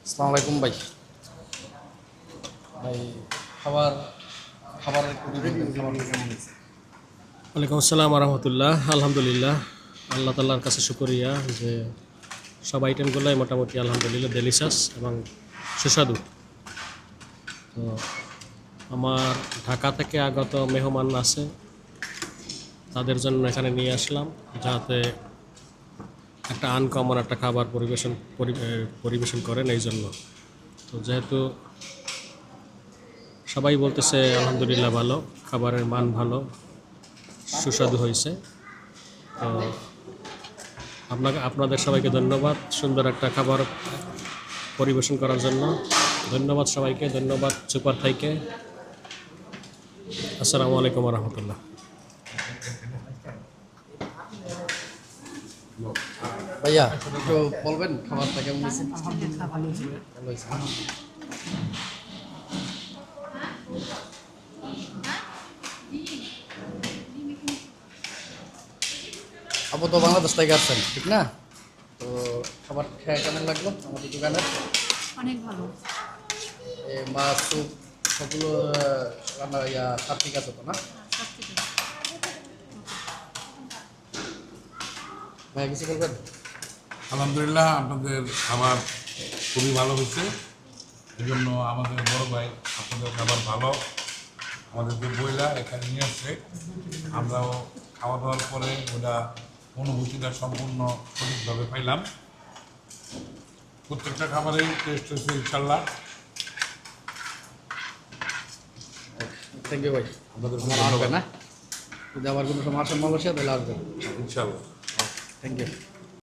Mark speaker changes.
Speaker 1: আসসালামু আলাইকুম ভাই। ভাই খাবার খাবারের একটু রিভিউ কেমন হয়েছে?
Speaker 2: ওয়ালাইকুম আসসালাম রহমতুল্লাহ। আলহামদুলিল্লাহ, আল্লাহ তাল্লার কাছে শুকরিয়া যে সব আইটেমগুলোই মোটামুটি আলহামদুলিল্লাহ ডেলিশাস এবং সুস্বাদু। তো আমার ঢাকা থেকে আগত মেহমান আছে, তাদের জন্য এখানে নিয়ে আসলাম যাতে একটা আনকমন একটা খাবার পরিবেশন করেন এই জন্য। তো যেহেতু সবাই বলতেছে আলহামদুলিল্লাহ ভালো, খাবারের মান ভালো, সুস্বাদু হয়েছে। তো আপনাদের সবাইকে ধন্যবাদ সুন্দর একটা খাবার পরিবেশন করার জন্য। ধন্যবাদ সবাইকে, ধন্যবাদ সুপার থাইকে। আসসালামু আলাইকুম রহমতুল্লাহ।
Speaker 1: ভাইয়া একটু বলবেন খাবারটা কেমন হয়েছে? ভালো হয়েছে। আপু তো বাংলাদেশ থেকে আসছেন ঠিক না? তো খাবার খেয়ে কেমন লাগলো আমাদের দোকানে?
Speaker 3: অনেক ভালো।
Speaker 1: মাছ স্যুপ সবগুলো রান্না সব ঠিক আছে তো না?
Speaker 3: সব থেকে
Speaker 1: ভাইয়া কিছু বলবেন?
Speaker 4: আলহামদুলিল্লাহ, আপনাদের খাবার খুবই ভালো হয়েছে। এই জন্য আমাদের বড় ভাই আপনাদের খাবার ভালো আমাদেরকে বইলা এখানে নিয়ে আসছে। আমরাও খাওয়া দাওয়ার পরে ওটা অনুভূতিটা সম্পূর্ণ সঠিকভাবে পাইলাম। প্রত্যেকটা খাবারেই টেস্ট হয়েছে ইনশাল্লাহ।
Speaker 1: থ্যাংক ইউ ভাই।
Speaker 4: আপনাদের
Speaker 1: আসবেন না? যদি আবার কোনো সময় আসেন মালয়েশিয়া তাহলে আসবেন।
Speaker 4: ইনশাল্লাহ।
Speaker 1: Thank you.